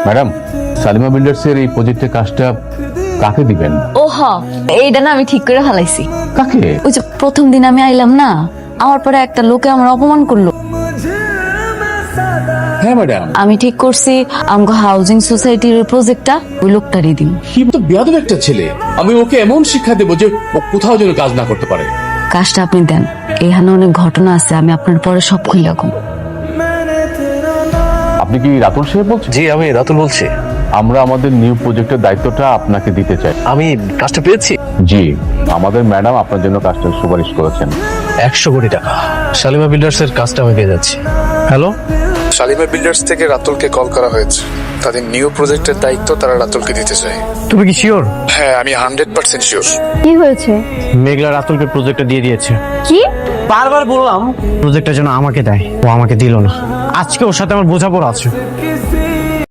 Madam, Salima বিল্ডার্সের এই প্রজেক্টের কাজটা কাকে দিবেন? ও হ, এইটা না আমি ঠিক করে ফেলাইছি। কাকে? ওই যে প্রথম দিন আমি আইলাম না, আমার পরে একটা লোকে আমার অপমান করলো। হ্যাঁ ম্যাডাম। আমি ঠিক করছি আমগো হাউজিং সোসাইটির প্রজেক্টটা ওই লোকটারই দিন। কি তো বেয়াদব একটা ছেলে, আমি ওকে এমন শিক্ষা দেবো যে ও কোথাও যেন কাজ না করতে পারে। কাজটা আপনি দেন, এখানে অনেক ঘটনা আছে, আমি আপনার পরে সব খুলে রাখুন। আপনি কি রাতুল সাহেব বলছেন? জি, আমি রাতুল বলছি। আমরা আমাদের নিউ প্রজেক্টের দায়িত্বটা আপনাকে দিতে চাই। আমি কাজটা পেয়েছি। জি, আমাদের ম্যাডাম আপনার জন্য কাজটা সুপারিশ করেছেন। 100 কোটি টাকা। শালিমা বিল্ডার্সের কাজটা আমি পেয়ে যাচ্ছি। হ্যালো, শালিমা বিল্ডার্স থেকে রাতুলকে কল করা হয়েছে। তাদের নিউ প্রজেক্টের দায়িত্ব তারা রাতুলকে দিতে চায়। তুমি কি শিওর? হ্যাঁ, আমি 100% শিওর। কি হয়েছে? মেঘলা রাতুলকে প্রজেক্টটা দিয়ে দিয়েছে। কি? বারবার বললাম প্রজেক্টটা যেন আমাকে দেয়, ও আমাকে দিল না। আজকে ওর সাথে আমার বোঝাপড়া আছে।